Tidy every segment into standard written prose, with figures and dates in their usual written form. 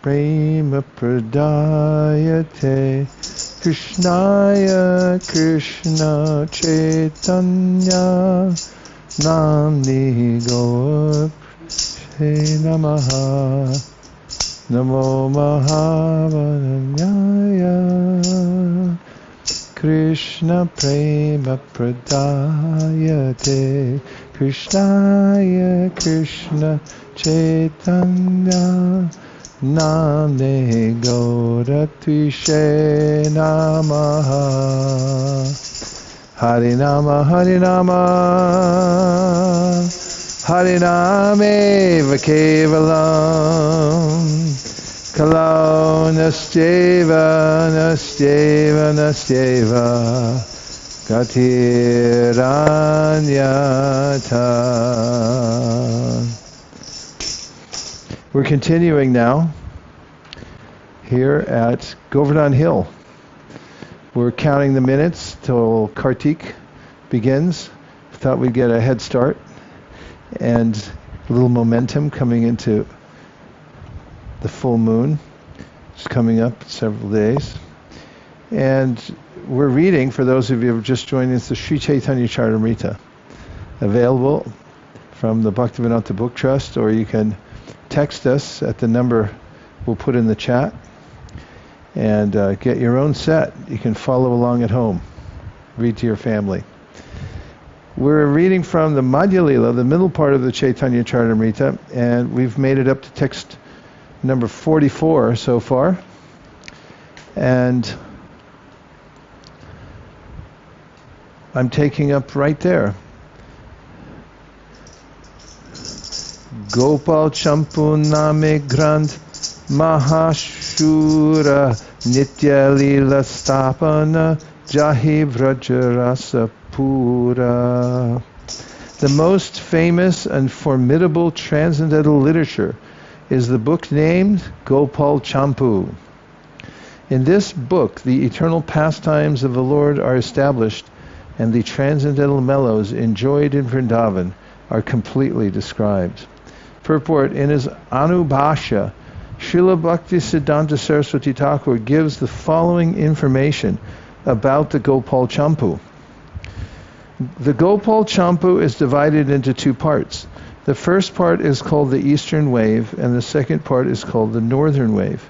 prema pradayate Krishnaya Krishna Chaitanya Namni Gaurapre Namaha Namo Mahavananyaya Krishna prema pradayate Krishnaya Krishna Chaitanya Namne Gauratvishe Namaha Harinama Harinama Harinameva Kevalam Kalau Nastyeva Nastyeva Nastyeva Gatiranyata. We're continuing now here at Govardhan Hill. We're counting the minutes till Kartik begins. Thought we'd get a head start and a little momentum coming into the full moon. It's coming up in several days. And we're reading, for those of you who have just joined us, the Sri Chaitanya Charitamrita, available from the Bhaktivedanta Book Trust, or you can text us at the number we'll put in the chat and get your own set. You can follow along at home, read to your family. We're reading from the Madhya Lila, the middle part of the Chaitanya Charitamrita, and we've made it up to text number 44 so far. And I'm taking up right there. Gopal Champu Name Grand Mahashura Nitya Lila Stapana Jahi Vrajarasa Pura. The most famous and formidable transcendental literature is the book named Gopal Champu. In this book, the eternal pastimes of the Lord are established, and the transcendental mellows enjoyed in Vrindavan are completely described. Purport: in his Anubhashya, Srila Bhakti Siddhanta Saraswati Thakur gives the following information about the Gopal Champu. The Gopal Champu is divided into two parts. The first part is called the Eastern Wave, and the second part is called the Northern Wave.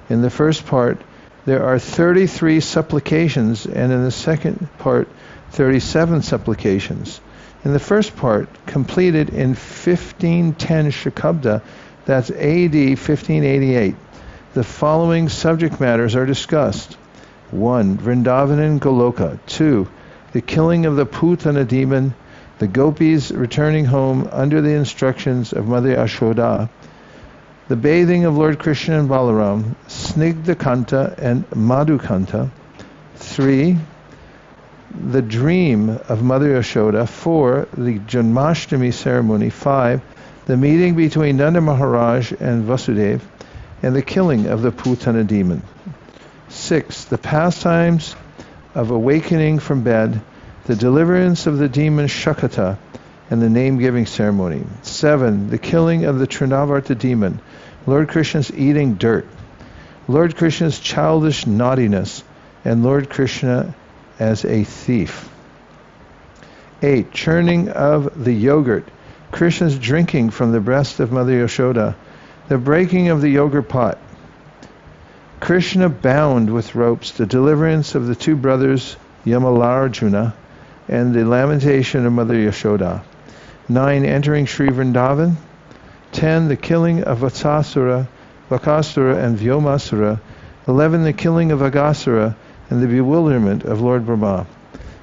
In the first part, there are 33 supplications, and in the second part, 37 supplications. In the first part, completed in 1510 Shakabda, that's AD 1588, the following subject matters are discussed. 1. Vrindavan and Goloka. 2. The killing of the Putana demon, the gopis returning home under the instructions of Mother Yashoda, the bathing of Lord Krishna and Balaram, Snigdha Kanta and Madhu Kanta. 3. The dream of Mother Yashoda. 4. The Janmashtami ceremony. 5. The meeting between Nanda Maharaj and Vasudev, and the killing of the Putana demon. 6. The pastimes of awakening from bed, the deliverance of the demon Shakata, and the name-giving ceremony. 7. The killing of the Trinavarta demon, Lord Krishna's eating dirt, Lord Krishna's childish naughtiness, and Lord Krishna as a thief. 8. Churning of the yogurt, Krishna's drinking from the breast of Mother Yashoda, the breaking of the yogurt pot, Krishna bound with ropes, the deliverance of the two brothers Yamalarjuna, and the lamentation of Mother Yashoda. 9. Entering Sri Vrindavan. 10. The killing of Vatsasura, Vakasura, and Vyomasura. 11. The killing of Agasura and the bewilderment of Lord Brahma.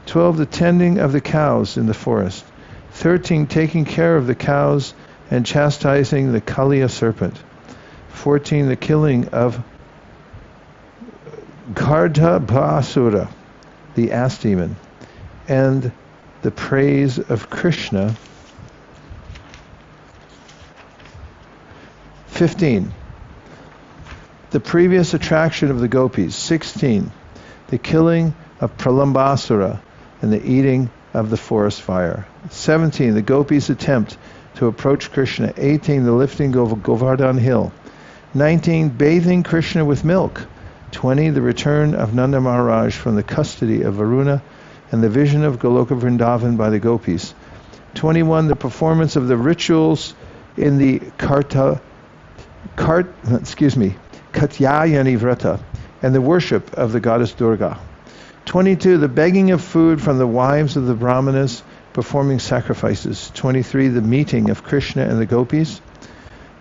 12. The tending of the cows in the forest. 13. Taking care of the cows and chastising the Kaliya serpent. 14. The killing of Gardhabhasura, the ass demon, and the praise of Krishna. 15. The previous attraction of the gopis. 16. The killing of Pralambasura and the eating of the forest fire. 17. The gopis' attempt to approach Krishna. 18. The lifting of Govardhan hill. 19, bathing Krishna with milk. 20, the return of Nanda Maharaj from the custody of Varuna and the vision of Goloka Vrindavan by the gopis. 21, the performance of the rituals in the Katyayani Vrata and the worship of the goddess Durga. 22, the begging of food from the wives of the Brahmanas performing sacrifices. 23, the meeting of Krishna and the gopis.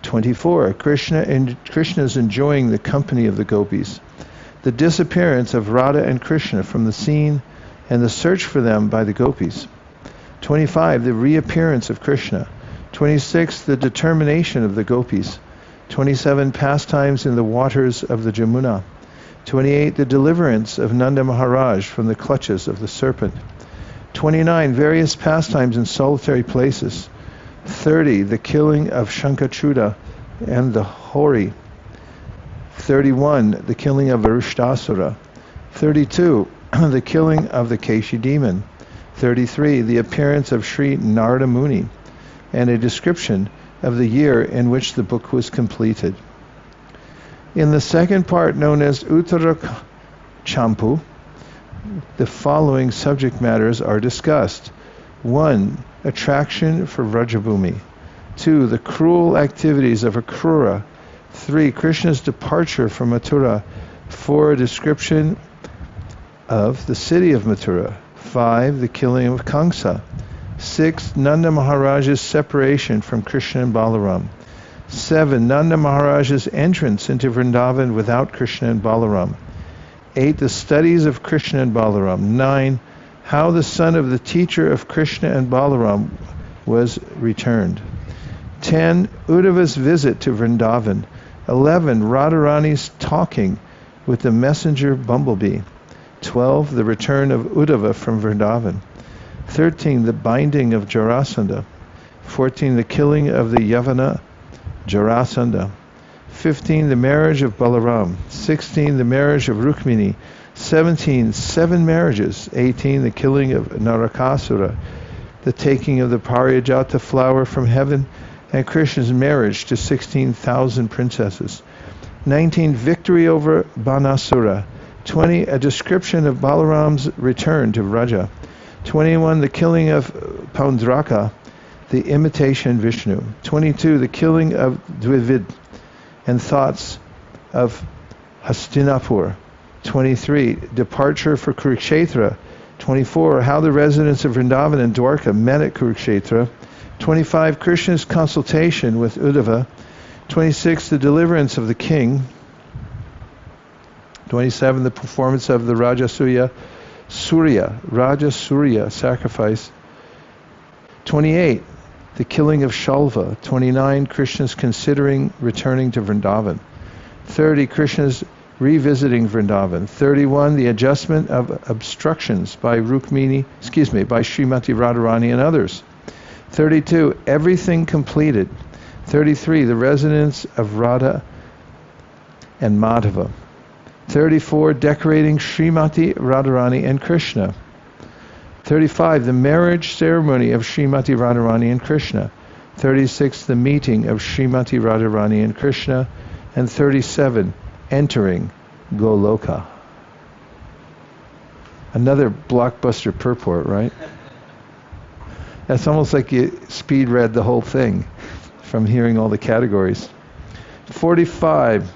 24, Krishna's enjoying the company of the gopis. The disappearance of Radha and Krishna from the scene and the search for them by the gopis. 25, the reappearance of Krishna. 26, the determination of the gopis. 27, pastimes in the waters of the Jamuna. 28, the deliverance of Nanda Maharaj from the clutches of the serpent. 29, various pastimes in solitary places. 30, the killing of Shankachuda and the Hori. 31, the killing of Varushtasura. 32, the killing of the Keshi demon. 33, the appearance of Sri Narada Muni, and a description of the year in which the book was completed. In the second part, known as Uttara Champu, the following subject matters are discussed. 1, attraction for Vrajabhumi. 2, the cruel activities of Akrura. 3, Krishna's departure from Mathura. 4, a description of the city of Mathura. 5, the killing of Kamsa. 6, Nanda Maharaj's separation from Krishna and Balaram. 7, Nanda Maharaj's entrance into Vrindavan without Krishna and Balaram. 8, the studies of Krishna and Balaram. 9, how the son of the teacher of Krishna and Balaram was returned. 10, Uddhava's visit to Vrindavan. 11, Radharani's talking with the messenger bumblebee. 12, the return of Uddhava from Vrindavan. 13, the binding of Jarasandha. 14, the killing of the Yavana Jarasandha. 15, the marriage of Balaram. 16, the marriage of Rukmini. 17, 7 marriages. 18, the killing of Narakasura, the taking of the Parijata flower from heaven, and Krishna's marriage to 16,000 princesses. 19, victory over Banasura. 20, a description of Balaram's return to Vraja. 21, the killing of Paundraka, the imitation Vishnu. 22, the killing of Dvivid and thoughts of Hastinapur. 23, departure for Kurukshetra. 24, how the residents of Vrindavan and Dwarka met at Kurukshetra. 25, Krishna's consultation with Uddhava. 26, the deliverance of the king. 27, the performance of the Raja Surya sacrifice. 28, the killing of Shalva. 29, Krishna's considering returning to Vrindavan. 30, Krishna's revisiting Vrindavan. 31, the adjustment of obstructions by Srimati Radharani and others. 32, everything completed. 33, the residence of Radha and Madhava. 34, decorating Srimati Radharani and Krishna. 35, the marriage ceremony of Srimati Radharani and Krishna. 36, the meeting of Srimati Radharani and Krishna. And 37, entering Goloka. Another blockbuster purport, right? That's almost like you speed read the whole thing from hearing all the categories. 45,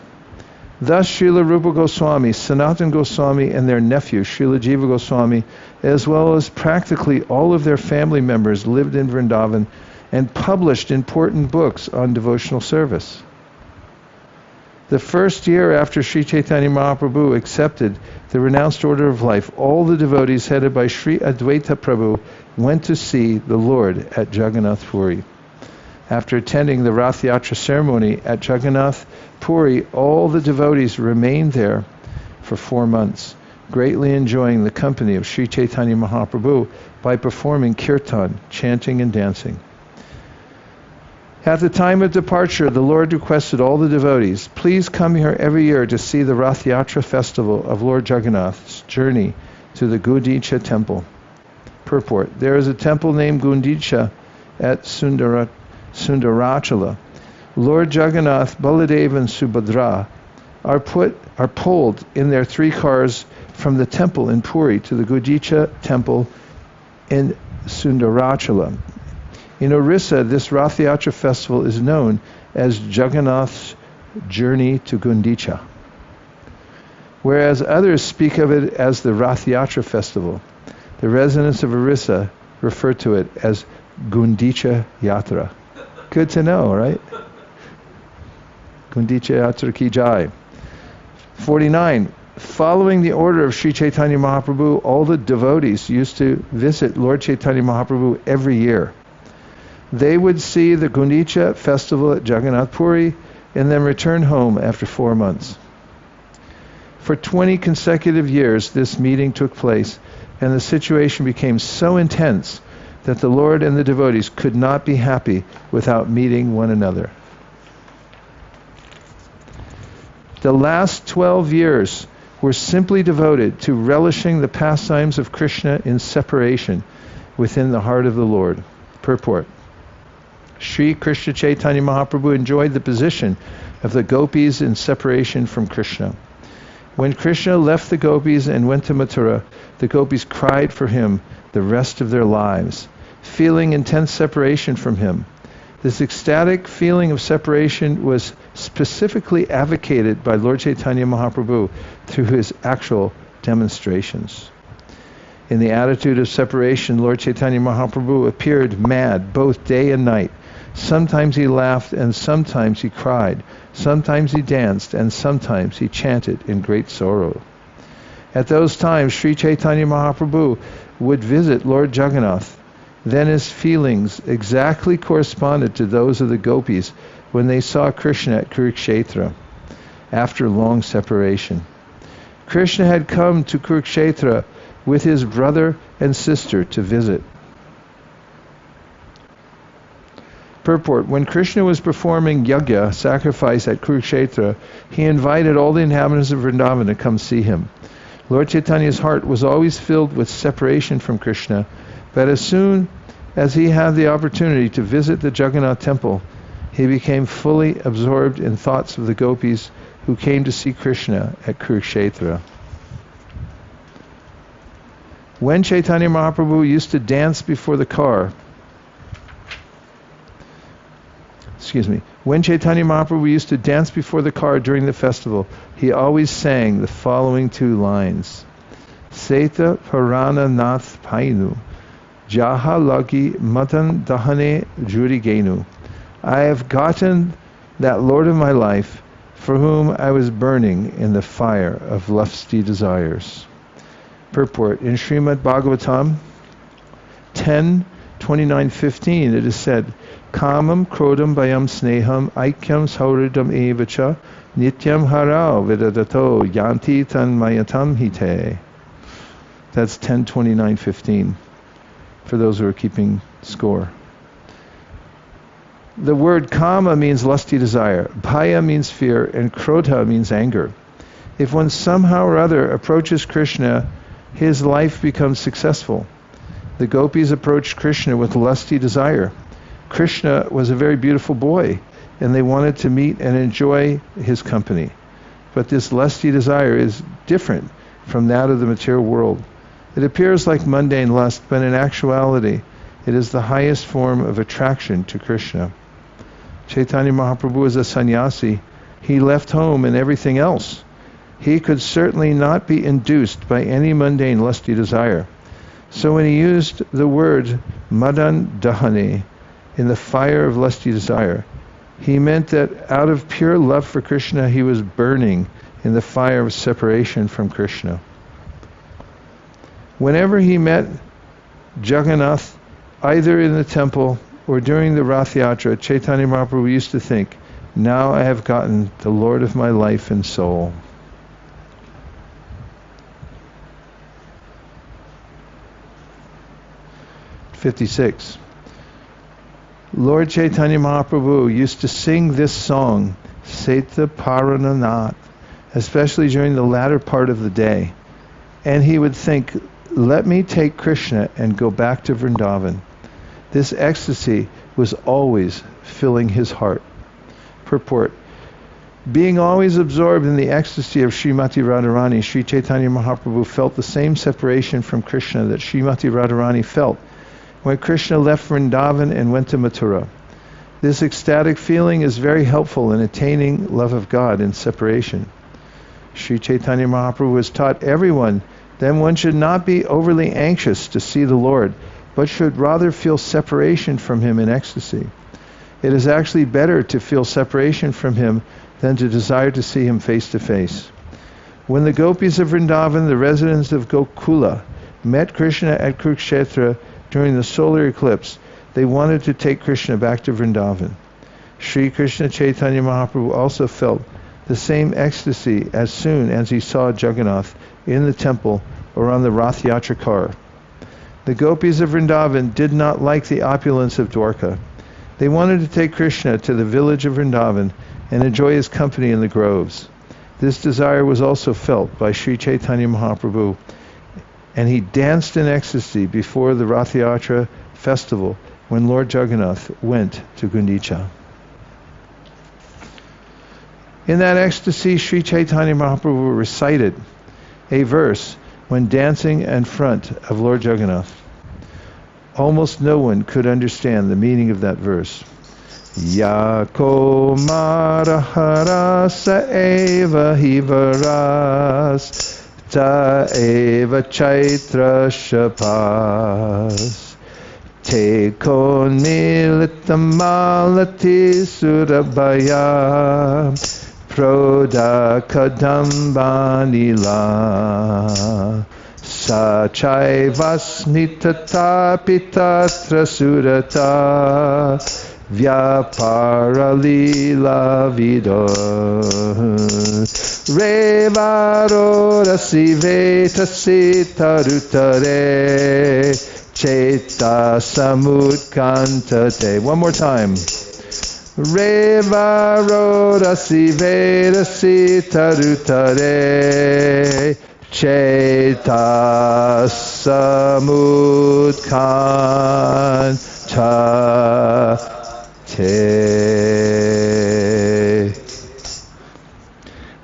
thus Srila Rupa Goswami, Sanatan Goswami, and their nephew Srila Jiva Goswami, as well as practically all of their family members, lived in Vrindavan and published important books on devotional service. The first year after Sri Chaitanya Mahaprabhu accepted the renounced order of life, all the devotees headed by Sri Advaita Prabhu went to see the Lord at Jagannath Puri. After attending the Rath Yatra ceremony at Jagannath Puri, all the devotees remained there for 4 months, greatly enjoying the company of Sri Chaitanya Mahaprabhu by performing kirtan, chanting and dancing. At the time of departure, the Lord requested all the devotees, please come here every year to see the Rath Yatra festival of Lord Jagannath's journey to the Gundicha temple. Purport, there is a temple named Gundicha at Sundarachala, Lord Jagannath, Baladev, and Subhadra are pulled in their 3 cars from the temple in Puri to the Gundicha temple in Sundarachala. In Orissa, this Rath Yatra festival is known as Jagannath's Journey to Gundicha, whereas others speak of it as the Rath Yatra festival. The residents of Orissa refer to it as Gundicha Yatra. Good to know, right? Gundicha Yatra ki jai. 49. Following the order of Sri Chaitanya Mahaprabhu, all the devotees used to visit Lord Chaitanya Mahaprabhu every year. They would see the Gundicha festival at Jagannath Puri and then return home after 4 months. For 20 consecutive years, this meeting took place, and the situation became so intense that the Lord and the devotees could not be happy without meeting one another. The last 12 years were simply devoted to relishing the pastimes of Krishna in separation within the heart of the Lord. Purport. Sri Krishna Chaitanya Mahaprabhu enjoyed the position of the gopis in separation from Krishna. When Krishna left the gopis and went to Mathura, the gopis cried for him the rest of their lives, feeling intense separation from him. This ecstatic feeling of separation was specifically advocated by Lord Chaitanya Mahaprabhu through his actual demonstrations. In the attitude of separation, Lord Chaitanya Mahaprabhu appeared mad both day and night. Sometimes he laughed and sometimes he cried. Sometimes he danced and sometimes he chanted in great sorrow. At those times, Sri Chaitanya Mahaprabhu would visit Lord Jagannath. Then his feelings exactly corresponded to those of the gopis when they saw Krishna at Kurukshetra after long separation. Krishna had come to Kurukshetra with his brother and sister to visit. Purport. When Krishna was performing yajna, sacrifice at Kurukshetra, he invited all the inhabitants of Vrindavan to come see him. Lord Chaitanya's heart was always filled with separation from Krishna, but as soon as he had the opportunity to visit the Jagannath temple, he became fully absorbed in thoughts of the gopis who came to see Krishna at Kurukshetra. When Chaitanya Mahaprabhu used to dance before the car, When Chaitanya Mahaprabhu used to dance before the car during the festival, he always sang the following 2 lines. Seta Parana Nath Painu, Jaha Lagi Matan Dahane Juri Genu. I have gotten that Lord of my life, for whom I was burning in the fire of lusty desires. Purport. In Srimad Bhagavatam 10:29-15, it is said, Kamam krodam bayam sneham aikyam sauridam evacha nityam harao vidadato yanti tan mayatam hite. That's 10:29-15 for those who are keeping score. The word kama means lusty desire, bhaya means fear, and krodha means anger. If one somehow or other approaches Krishna, his life becomes successful. The gopis approached Krishna with lusty desire. Krishna was a very beautiful boy, and they wanted to meet and enjoy his company. But this lusty desire is different from that of the material world. It appears like mundane lust, but in actuality, it is the highest form of attraction to Krishna. Chaitanya Mahaprabhu was a sannyasi. He left home and everything else. He could certainly not be induced by any mundane lusty desire. So when he used the word madan dahane, in the fire of lusty desire, he meant that out of pure love for Krishna, he was burning in the fire of separation from Krishna. Whenever he met Jagannath, either in the temple or during the Rath Yatra, Chaitanya Mahaprabhu used to think, now I have gotten the Lord of my life and soul. (56) Lord Chaitanya Mahaprabhu used to sing this song, Seta Parananath, especially during the latter part of the day. And he would think, let me take Krishna and go back to Vrindavan. This ecstasy was always filling his heart. Purport. Being always absorbed in the ecstasy of Srimati Radharani, Sri Chaitanya Mahaprabhu felt the same separation from Krishna that Srimati Radharani felt when Krishna left Vrindavan and went to Mathura. This ecstatic feeling is very helpful in attaining love of God in separation. Sri Chaitanya Mahaprabhu has taught everyone that one should not be overly anxious to see the Lord, but should rather feel separation from Him in ecstasy. It is actually better to feel separation from Him than to desire to see Him face to face. When the gopis of Vrindavan, the residents of Gokula, met Krishna at Kurukshetra during the solar eclipse, they wanted to take Krishna back to Vrindavan. Sri Krishna Chaitanya Mahaprabhu also felt the same ecstasy as soon as he saw Jagannath in the temple or on the Rath Yatra car. The gopis of Vrindavan did not like the opulence of Dwarka. They wanted to take Krishna to the village of Vrindavan and enjoy his company in the groves. This desire was also felt by Sri Chaitanya Mahaprabhu, and he danced in ecstasy before the Rath Yatra festival when Lord Jagannath went to Gundicha. In that ecstasy, Sri Chaitanya Mahaprabhu recited a verse when dancing in front of Lord Jagannath. Almost no one could understand the meaning of that verse. Yako marharasa eva hivaras ta eva chaitra shapas te ko nilitamalati surabhaya proda kadambanila Sachai vasnitata pitatra surata vyapara lila vido revaro rasiveta sitarutare cheta samutkantate. One more time. Revaro rasiveta sitarutare Cheta samudkanta te.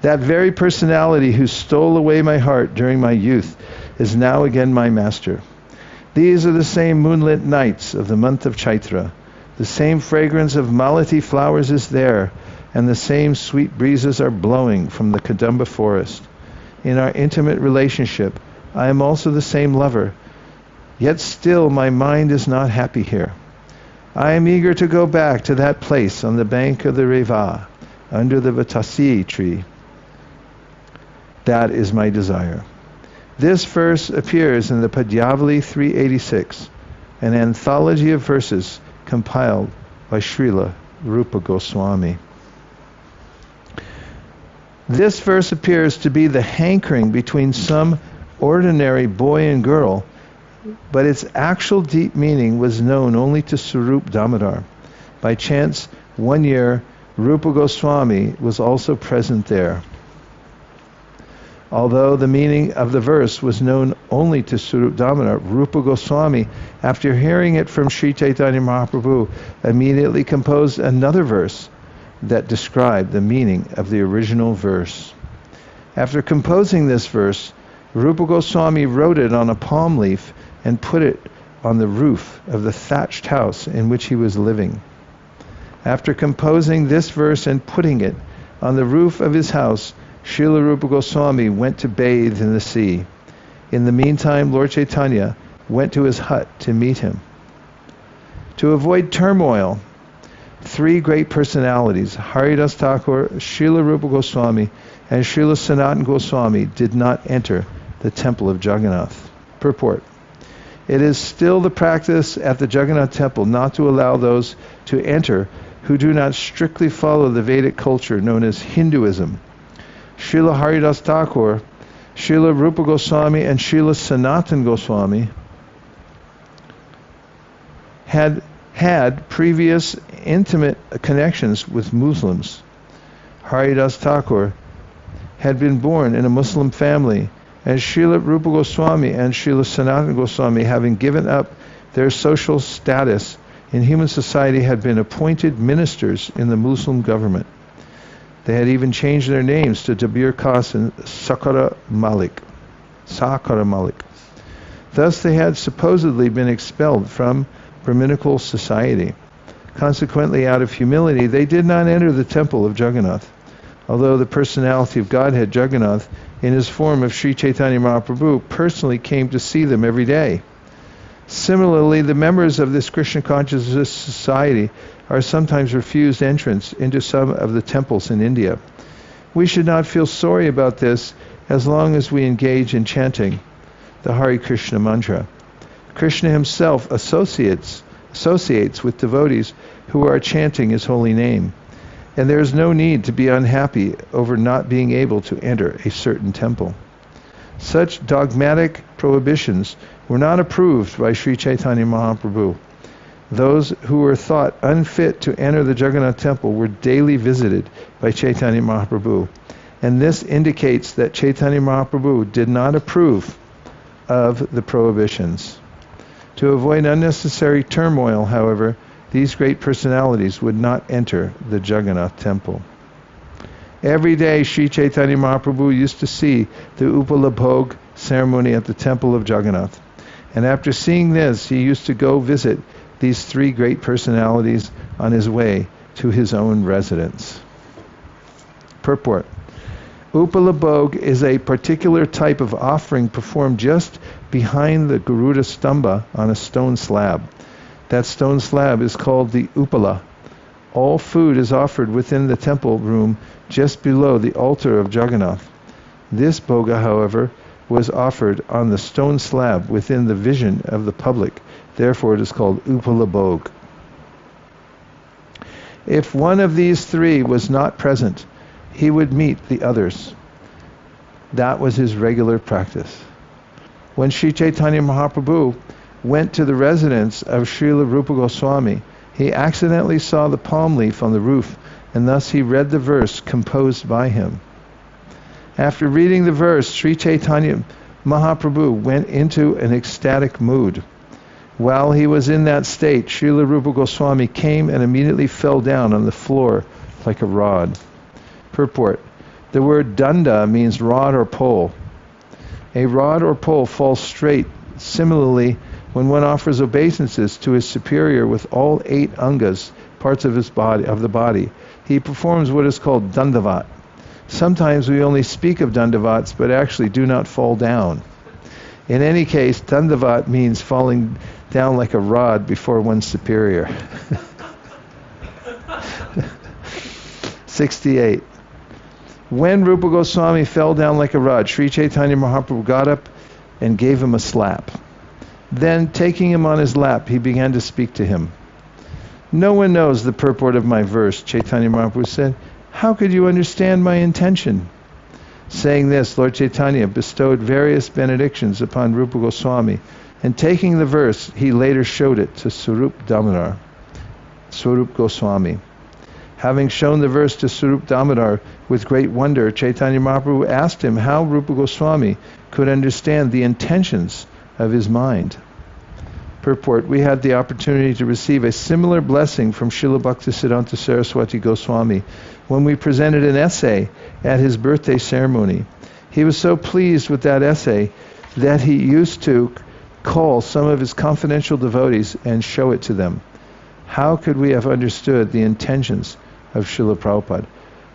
That very personality who stole away my heart during my youth is now again my master. These are the same moonlit nights of the month of Chaitra. The same fragrance of malati flowers is there, and the same sweet breezes are blowing from the Kadamba forest. In our intimate relationship, I am also the same lover, yet still my mind is not happy here. I am eager to go back to that place on the bank of the Reva, under the Vatasi tree. That is my desire. This verse appears in the Padyavali 386, an anthology of verses compiled by Srila Rupa Goswami. This verse appears to be the hankering between some ordinary boy and girl, but its actual deep meaning was known only to Sarup Damodar. By chance, one year, Rupa Goswami was also present there. Although the meaning of the verse was known only to Sarup Damodar, Rupa Goswami, after hearing it from Sri Chaitanya Mahaprabhu, immediately composed another verse that described the meaning of the original verse. After composing this verse, Rupa Goswami wrote it on a palm leaf and put it on the roof of the thatched house in which he was living. After composing this verse and putting it on the roof of his house, Srila Rupa Goswami went to bathe in the sea. In the meantime, Lord Chaitanya went to his hut to meet him. To avoid turmoil, three great personalities, Haridas Thakur, Srila Rupa Goswami, and Srila Sanatana Goswami, did not enter the temple of Jagannath. Purport. It is still the practice at the Jagannath temple not to allow those to enter who do not strictly follow the Vedic culture known as Hinduism. Srila Haridas Thakur, Srila Rupa Goswami, and Srila Sanatana Goswami had previous intimate connections with Muslims. Haridas Thakur had been born in a Muslim family, and Srila Rupa Goswami and Srila Sanatana Goswami, having given up their social status in human society, had been appointed ministers in the Muslim government. They had even changed their names to Dabir Khas and Sakara Malik. Thus they had supposedly been expelled from Brahminical society. Consequently, out of humility, they did not enter the temple of Jagannath, although the personality of Godhead Jagannath, in his form of Sri Chaitanya Mahaprabhu, personally came to see them every day. Similarly, the members of this Krishna consciousness society are sometimes refused entrance into some of the temples in India. We should not feel sorry about this as long as we engage in chanting the Hare Krishna mantra. Krishna himself associates with devotees who are chanting his holy name, and there is no need to be unhappy over not being able to enter a certain temple. Such dogmatic prohibitions were not approved by Sri Chaitanya Mahaprabhu. Those who were thought unfit to enter the Jagannath temple were daily visited by Chaitanya Mahaprabhu, and this indicates that Chaitanya Mahaprabhu did not approve of the prohibitions. To avoid unnecessary turmoil, however, these great personalities would not enter the Jagannath temple. Every day Sri Chaitanya Mahaprabhu used to see the Upalabhog ceremony at the temple of Jagannath, and after seeing this he used to go visit these three great personalities on his way to his own residence. Purport. Upalabhog is a particular type of offering performed just behind the Garuda Stamba on a stone slab. That stone slab is called the Upala. All food is offered within the temple room just below the altar of Jagannath. This bhoga, however, was offered on the stone slab within the vision of the public. Therefore it is called Upalabhog. If one of these three was not present, he would meet the others. That was his regular practice. When Sri Chaitanya Mahaprabhu went to the residence of Srila Rupa Goswami, he accidentally saw the palm leaf on the roof, and thus he read the verse composed by him. After reading the verse, Sri Chaitanya Mahaprabhu went into an ecstatic mood. While he was in that state, Srila Rupa Goswami came and immediately fell down on the floor like a rod. Purport. The word danda means rod or pole. A rod or pole falls straight. Similarly, when one offers obeisances to his superior with all 8 angas, parts of the body, he performs what is called dandavat. Sometimes we only speak of dandavats, but actually do not fall down. In any case, dandavat means falling down like a rod before one's superior. 68. When Rupa Goswami fell down like a rod, Sri Chaitanya Mahaprabhu got up and gave him a slap. Then, taking him on his lap, he began to speak to him. No one knows the purport of my verse, Chaitanya Mahaprabhu said. How could you understand my intention? Saying this, Lord Chaitanya bestowed various benedictions upon Rupa Goswami, and taking the verse, he later showed it to Swarup Damodar, Swarup Goswami. Having shown the verse to Swarup Damodar with great wonder, Chaitanya Mahaprabhu asked him how Rupa Goswami could understand the intentions of his mind. Purport. We had the opportunity to receive a similar blessing from Srila Bhaktisiddhanta Saraswati Goswami when we presented an essay at his birthday ceremony. He was so pleased with that essay that he used to call some of his confidential devotees and show it to them. How could we have understood the intentions of Srila Prabhupada?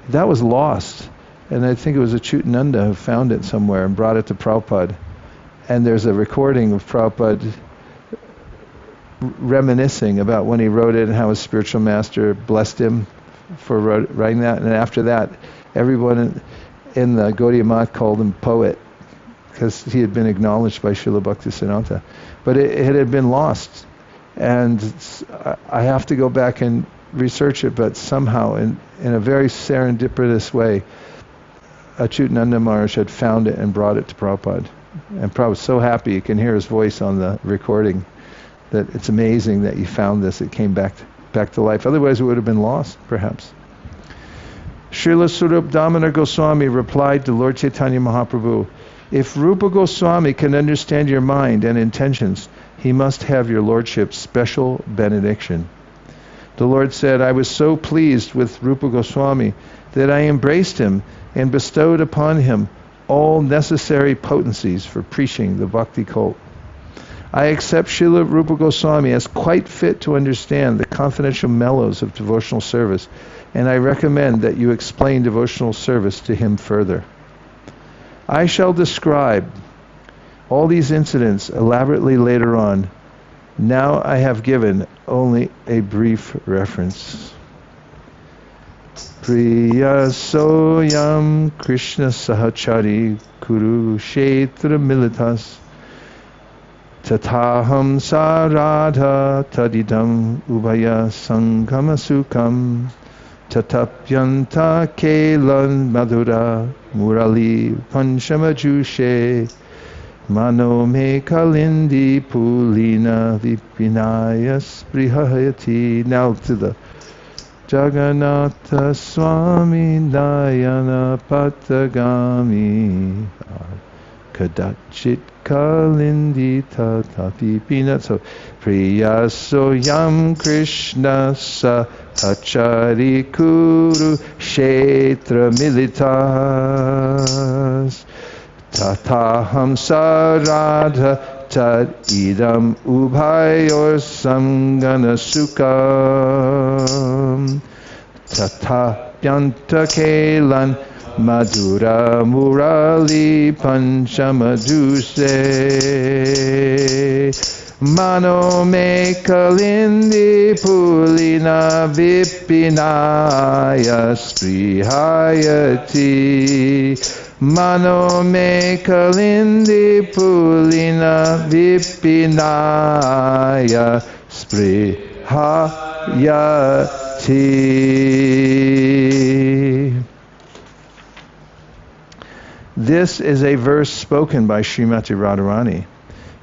That was lost, and I think it was Achyutananda who found it somewhere and brought it to Prabhupada. And there's a recording of Prabhupada reminiscing about when he wrote it and how his spiritual master blessed him for writing that. And after that, everyone in the Gaudiya Math called him poet because he had been acknowledged by Srila Bhaktisiddhanta. But it had been lost. And I have to go back and research it, but somehow in a very serendipitous way, Achyutananda Maharaj had found it and brought it to Prabhupada. And Prabhupada was so happy you can hear his voice on the recording that it's amazing that you found this. It came back to life. Otherwise it would have been lost, perhaps. Srila Swarup Damodar Goswami replied to Lord Chaitanya Mahaprabhu, if Rupa Goswami can understand your mind and intentions, he must have your Lordship's special benediction. The Lord said, I was so pleased with Rupa Goswami that I embraced him and bestowed upon him all necessary potencies for preaching the bhakti cult. I accept Srila Rupa Goswami as quite fit to understand the confidential mellows of devotional service, and I recommend that you explain devotional service to him further. I shall describe all these incidents elaborately later on. Now I have given only a brief reference. Priya soyam Krishna sahachari Kurukshetra militas tataham saradha tadidam ubhaya sangama sukam tatapyanta kelan madhura murali panchamajushe mano me kalindi pulina vipinaya sprihayati. Now to the Jagannatha Swami Dayana Patagami Kadachit Kalindi Tatapi Pina. So Priya Soyam Krishna Sahachari Kuru Kshetra Militas Tataham Saradha Tad idam ubhayor samgana sukam tata pyanta kelan madhura murali panchamaduse mano me kalindi pulina vipinaya sprihayati mano me kalindi pulina vipinaya sprihayati. This is a verse spoken by Srimati Radharani.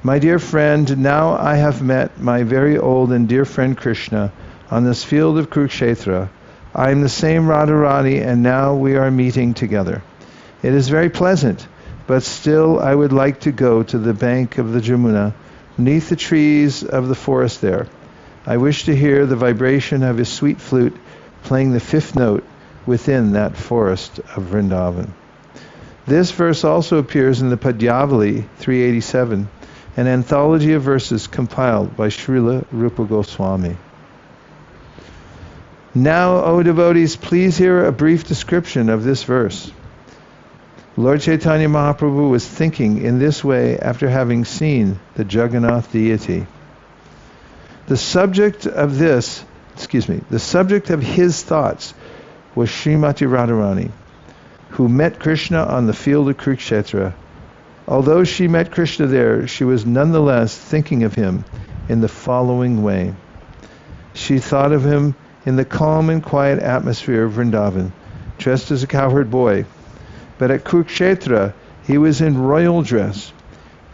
My dear friend, now I have met my very old and dear friend Krishna on this field of Kurukshetra. I am the same Radharani, and now we are meeting together. It is very pleasant, but still I would like to go to the bank of the Jamuna, beneath the trees of the forest there. I wish to hear the vibration of his sweet flute playing the fifth note within that forest of Vrindavan. This verse also appears in the Padyavali 387, an anthology of verses compiled by Srila Rupa Goswami. Now, O devotees, please hear a brief description of this verse. Lord Chaitanya Mahaprabhu was thinking in this way after having seen the Jagannath deity. The subject of his thoughts was Srimati Radharani, who met Krishna on the field of Kurukshetra. Although she met Krishna there, she was nonetheless thinking of him in the following way. She thought of him in the calm and quiet atmosphere of Vrindavan, dressed as a cowherd boy. But at Kurukshetra, he was in royal dress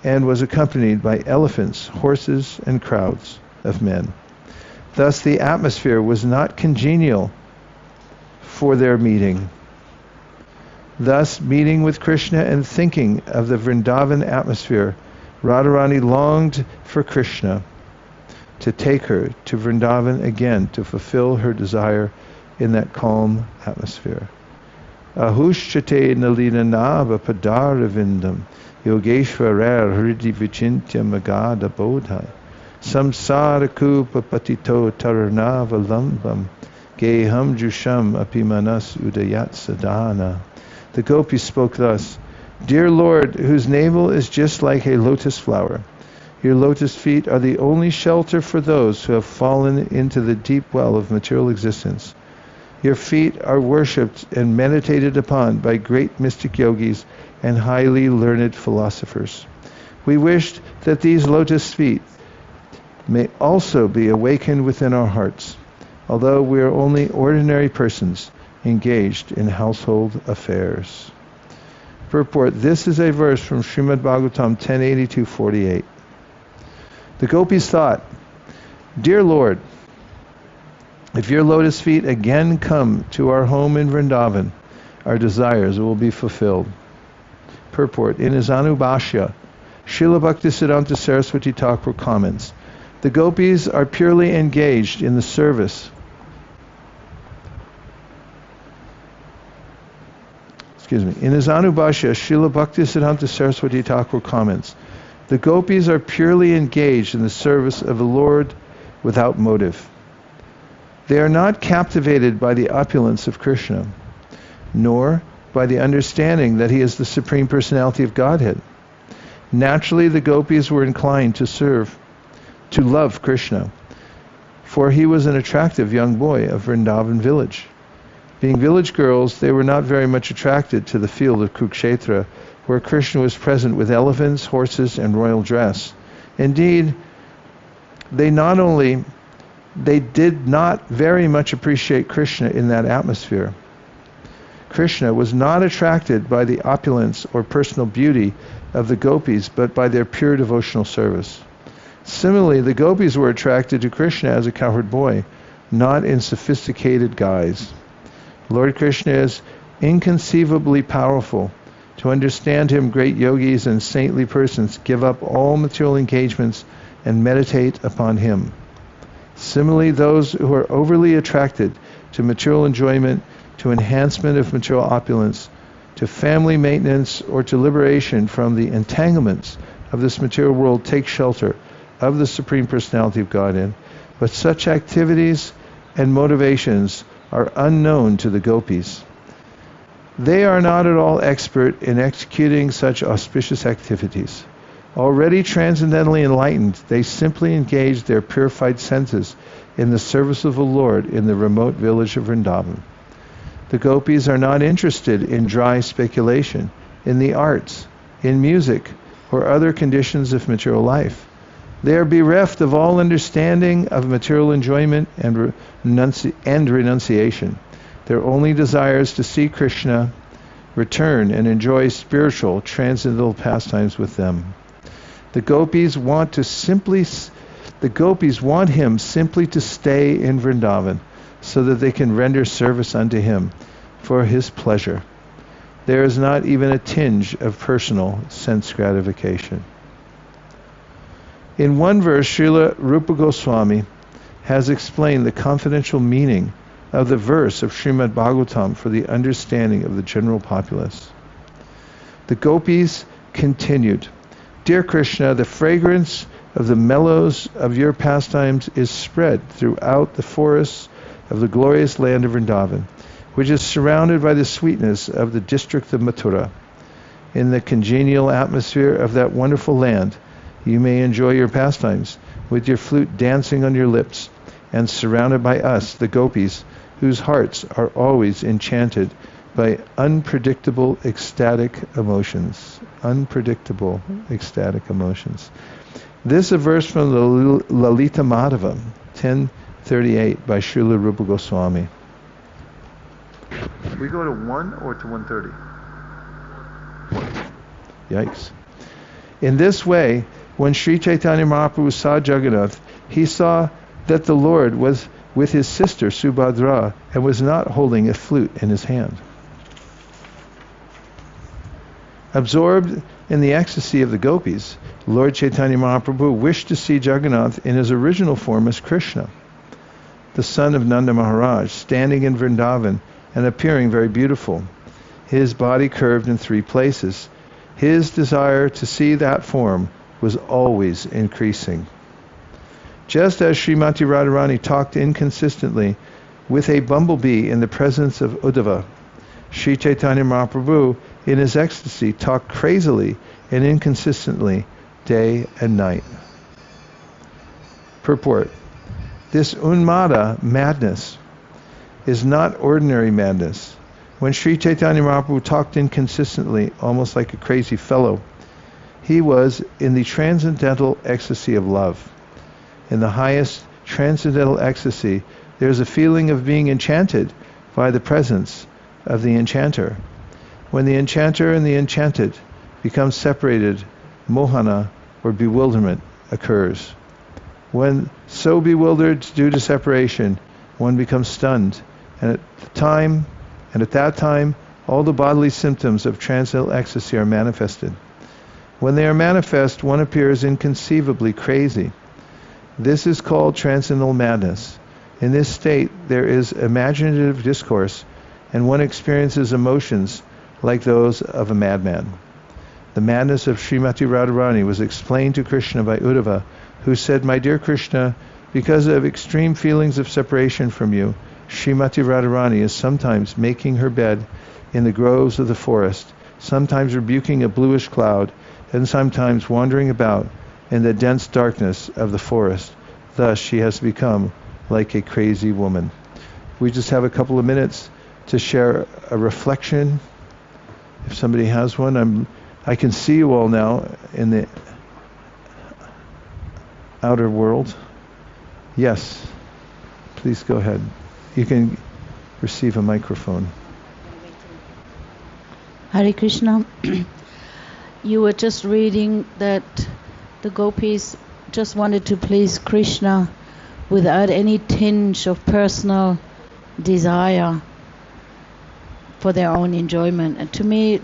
and was accompanied by elephants, horses, and crowds of men. Thus the atmosphere was not congenial for their meeting. Thus, meeting with Krishna and thinking of the Vrindavan atmosphere, Radharani longed for Krishna to take her to Vrindavan again to fulfill her desire in that calm atmosphere. Ahushchate nalina nava padaravindam yogeshwarar hridi vichintya magada bodha samsara kupa patito taranava lambam geham jusham apimanas udayat sadhana. The gopis spoke thus: Dear Lord, whose navel is just like a lotus flower, your lotus feet are the only shelter for those who have fallen into the deep well of material existence. Your feet are worshipped and meditated upon by great mystic yogis and highly learned philosophers. We wished that these lotus feet may also be awakened within our hearts, although we are only ordinary persons engaged in household affairs. Purport: this is a verse from Srimad Bhagavatam 1082-48. The gopis thought, Dear Lord, if your lotus feet again come to our home in Vrindavan, our desires will be fulfilled. Purport: in his Anubhashya, Srila Bhaktisiddhanta Saraswati Thakur comments, the gopis are purely engaged in the service In his Anubhashya, Srila Bhaktisiddhanta Saraswati Thakur comments, the gopis are purely engaged in the service of the Lord without motive. They are not captivated by the opulence of Krishna, nor by the understanding that he is the Supreme Personality of Godhead. Naturally, the gopis were inclined to love Krishna, for he was an attractive young boy of Vrindavan village. Being village girls, they were not very much attracted to the field of Kurukshetra, where Krishna was present with elephants, horses, and royal dress. Indeed, they did not very much appreciate Krishna in that atmosphere. Krishna was not attracted by the opulence or personal beauty of the gopis, but by their pure devotional service. Similarly, the gopis were attracted to Krishna as a cowherd boy, not in sophisticated guise. Lord Krishna is inconceivably powerful. To understand him, great yogis and saintly persons give up all material engagements and meditate upon him. Similarly, those who are overly attracted to material enjoyment, to enhancement of material opulence, to family maintenance, or to liberation from the entanglements of this material world take shelter of the Supreme Personality of Godhead. But such activities and motivations are unknown to the gopis. They are not at all expert in executing such auspicious activities. Already transcendently enlightened, they simply engage their purified senses in the service of the Lord in the remote village of Vrindavan. The gopis are not interested in dry speculation, in the arts, in music, or other conditions of material life. They are bereft of all understanding of material enjoyment and renunciation. Their only desire is to see Krishna, return, and enjoy spiritual, transcendental pastimes with them. The gopis want him simply to stay in Vrindavan, so that they can render service unto him for his pleasure. There is not even a tinge of personal sense gratification. In one verse, Srila Rupa Goswami has explained the confidential meaning of the verse of Srimad Bhagavatam for the understanding of the general populace. The gopis continued, Dear Krishna, the fragrance of the mellows of your pastimes is spread throughout the forests of the glorious land of Vrindavan, which is surrounded by the sweetness of the district of Mathura. In the congenial atmosphere of that wonderful land, you may enjoy your pastimes, with your flute dancing on your lips, and surrounded by us, the gopis, whose hearts are always enchanted by unpredictable ecstatic emotions. Unpredictable ecstatic emotions. This is a verse from the Lalita Madhava, 1038, by Srila Rupa Goswami. We go to 1 or to 130? Yikes. In this way, when Sri Chaitanya Mahaprabhu saw Jagannath, he saw that the Lord was with his sister Subhadra and was not holding a flute in his hand. Absorbed in the ecstasy of the gopis, Lord Chaitanya Mahaprabhu wished to see Jagannath in his original form as Krishna, the son of Nanda Maharaj, standing in Vrindavan and appearing very beautiful, his body curved in 3 places. His desire to see that form was always increasing. Just as Srimati Radharani talked inconsistently with a bumblebee in the presence of Uddhava, Sri Chaitanya Mahaprabhu, in his ecstasy, talked crazily and inconsistently day and night. Purport. This Unmada madness is not ordinary madness. When Sri Chaitanya Mahaprabhu talked inconsistently, almost like a crazy fellow, he was in the transcendental ecstasy of love. In the highest transcendental ecstasy, there is a feeling of being enchanted by the presence of the enchanter. When the enchanter and the enchanted become separated, mohana, or bewilderment, occurs. When so bewildered due to separation, one becomes stunned, and at that time, all the bodily symptoms of transcendental ecstasy are manifested. When they are manifest, one appears inconceivably crazy. This is called transcendental madness. In this state, there is imaginative discourse, and one experiences emotions like those of a madman. The madness of Srimati Radharani was explained to Krishna by Uddhava, who said, "My dear Krishna, because of extreme feelings of separation from you, Srimati Radharani is sometimes making her bed in the groves of the forest, sometimes rebuking a bluish cloud, and sometimes wandering about in the dense darkness of the forest. Thus she has become like a crazy woman." We just have a couple of minutes to share a reflection. If somebody has one, I can see you all now in the outer world. Yes, please go ahead. You can receive a microphone. Hare Krishna. You were just reading that the gopis just wanted to please Krishna without any tinge of personal desire for their own enjoyment. And to me,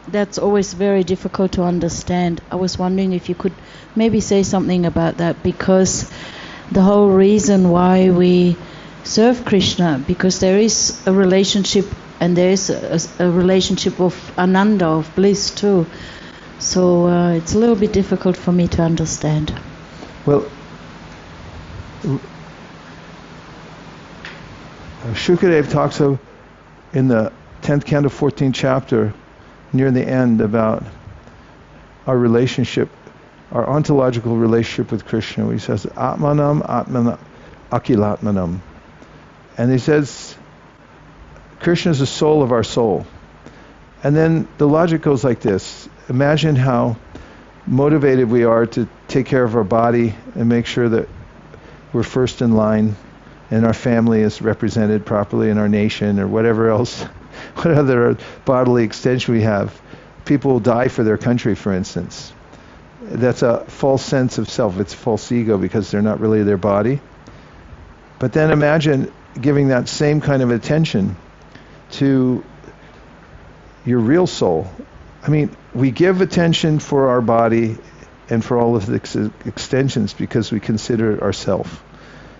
that's always very difficult to understand. I was wondering if you could maybe say something about that, because the whole reason why we serve Krishna, because there is a relationship, and there is a relationship of ananda, of bliss too. So it's a little bit difficult for me to understand. Well, Shukadev talks of in the 10th canto, 14th chapter, near the end, about our relationship, our ontological relationship with Krishna. He says, Atmanam, Atmanam, Akilatmanam. And he says, Krishna is the soul of our soul. And then the logic goes like this. Imagine how motivated we are to take care of our body and make sure that we're first in line and our family is represented properly in our nation, or whatever else, what other bodily extension we have. People will die for their country, for instance. That's a false sense of self. It's false ego, because they're not really their body. But then imagine giving that same kind of attention to your real soul. I mean, we give attention for our body and for all of the extensions because we consider it ourself.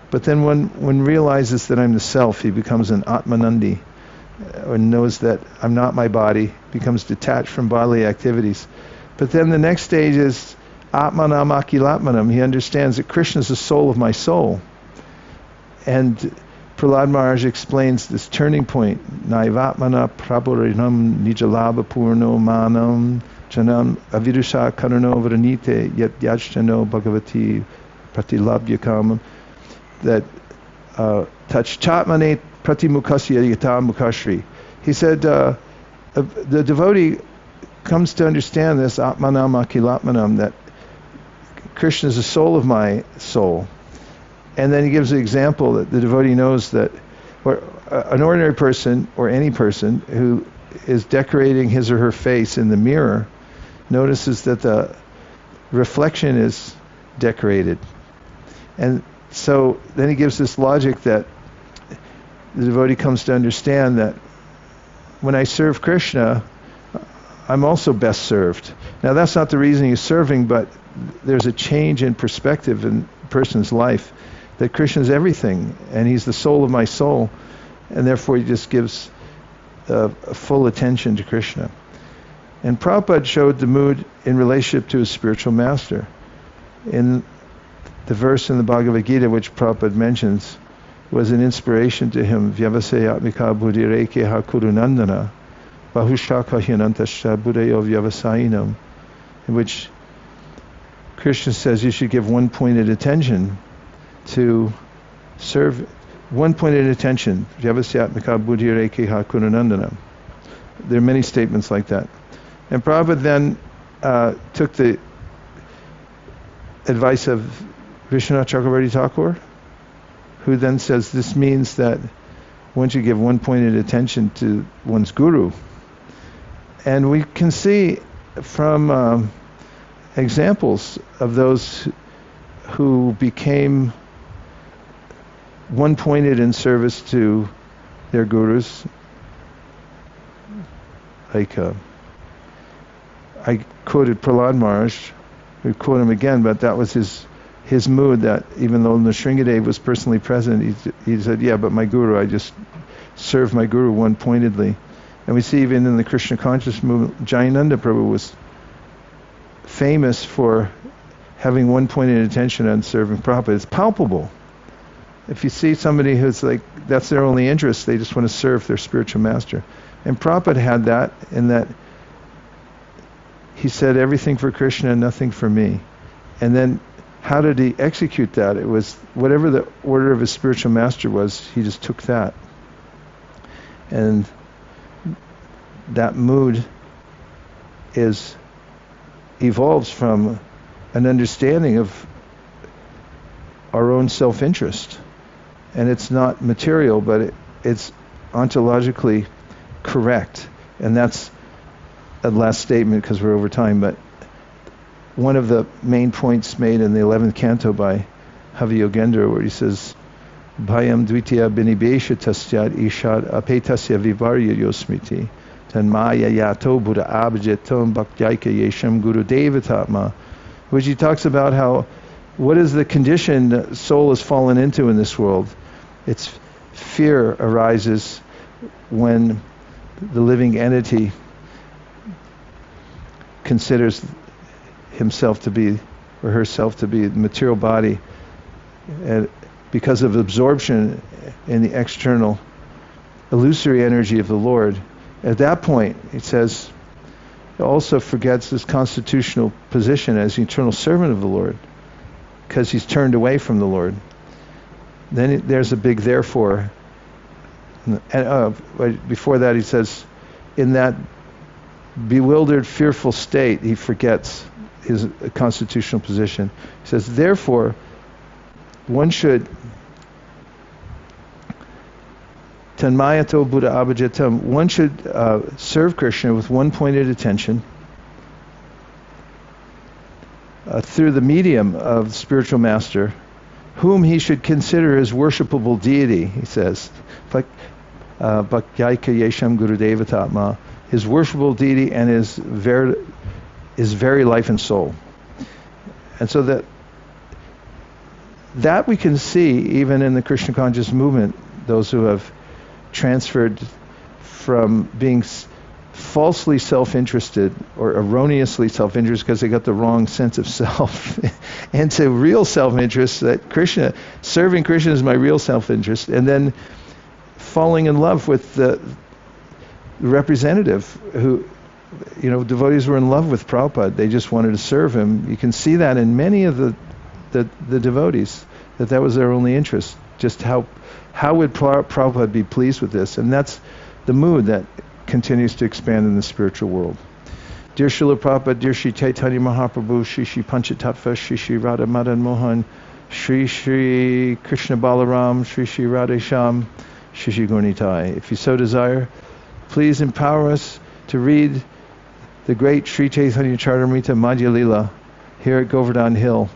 But then when one realizes that I'm the self, he becomes an Atmanandi, and knows that I'm not my body, becomes detached from bodily activities. But then the next stage is Atmanam Akilatmanam. He understands that Krishna is the soul of my soul. And Prahlad Maharaj explains this turning point. Naivatmana prapurinam nijalabha purno manam janam avirusha karano varanite yat yajtano bhagavati pratilabhyakam. That tachchatmane pratimukasya yata mukashri. He said the devotee comes to understand this Atmanam Akilatmanam, that Krishna is the soul of my soul. And then he gives the example that the devotee knows that an ordinary person, or any person who is decorating his or her face in the mirror, notices that the reflection is decorated. And so then he gives this logic that the devotee comes to understand that when I serve Krishna, I'm also best served. Now that's not the reason he's serving, but there's a change in perspective in a person's life, that Krishna is everything, and he's the soul of my soul, and therefore he just gives full attention to Krishna. And Prabhupada showed the mood in relationship to his spiritual master. In the verse in the Bhagavad Gita, which Prabhupada mentions, was an inspiration to him, Vyavasayatmika buddhireke ha kurunandana, bahushaka hyanantascha buddhayo vyavasainam, in which Krishna says you should give one-pointed attention to serve, one-pointed attention. Vyavasyatmika buddhireke ha kurunandana. There are many statements like that. And Prabhupada then took the advice of Vishwanath Chakravarti Thakur, who then says this means that one should give one-pointed attention to one's guru. And we can see from examples of those who became one-pointed in service to their gurus, like I quoted Prahlad Maharaj, we quote him again, but that was his mood, that even though Nrsingadev was personally present, he said, yeah, but my guru, I just serve my guru one-pointedly. And we see even in the Krishna conscious movement, Jayananda Prabhu was famous for having one-pointed attention on serving Prabhupada. It's palpable. If you see somebody who's like, that's their only interest, they just want to serve their spiritual master. And Prabhupada had that, in that he said everything for Krishna and nothing for me. And then how did he execute that? It was whatever the order of his spiritual master was, he just took that. And that mood evolves from an understanding of our own self-interest. And it's not material, but it's ontologically correct. And that's a last statement because we're over time, but one of the main points made in the 11th canto by Havi Yogendra, where he says, Bhayam dvitiya binibesha tasyat ishad apetasya vivarya yosmiti tanmaya yato buddha abhajetam bhakyaika yesham guru devatatma, which he talks about how, what is the condition the soul has fallen into in this world? Its fear arises when the living entity considers himself to be, or herself to be, the material body, and because of absorption in the external illusory energy of the Lord. At that point, it says, it also forgets his constitutional position as the eternal servant of the Lord, because he's turned away from the Lord. Then there's a big therefore. And before that he says, in that bewildered, fearful state, he forgets his constitutional position. He says, therefore, one should tanmayato buddha abhajatam, one should serve Krishna with one-pointed attention through the medium of the spiritual master, whom he should consider his worshipable deity, he says. Bhakyaika yesham gurudeva tatma, his worshipable deity and his very life and soul. And so that we can see even in the Krishna conscious movement, those who have transferred from being falsely self-interested or erroneously self-interested because they got the wrong sense of self into real self-interest, that Krishna, serving Krishna is my real self-interest, and then falling in love with the representative who, devotees were in love with Prabhupada. They just wanted to serve him. You can see that in many of the devotees, that was their only interest. Just how would Prabhupada be pleased with this? And that's the mood that continues to expand in the spiritual world. Dear Srila Prabhupada, dear Shri Chaitanya Mahaprabhu, Shri Shri Panchatattva, Shri Shri Radha Madan Mohan, Shri Shri Krishna Balaram, Shri Shri Radhe Shyam, Shri Shri Gaurnitai. If you so desire, please empower us to read the great Sri Chaitanya Charitamrita Madhya Lila here at Govardhan Hill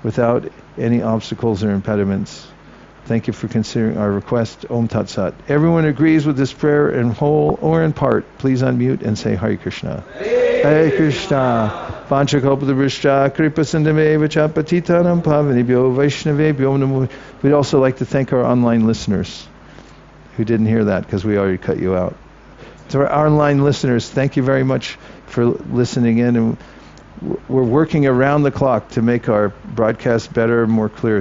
without any obstacles or impediments. Thank you for considering our request. Om Tat Sat. Everyone agrees with this prayer in whole or in part. Please unmute and say Hare Krishna. Hare Krishna. Vanchakalpadrishta kripa sindhame vachapatitanam pavanibhyo vaishnavebhyo namo. We'd also like to thank our online listeners who didn't hear that because we already cut you out. To our online listeners, thank you very much for listening in. And we're working around the clock to make our broadcast better and more clear.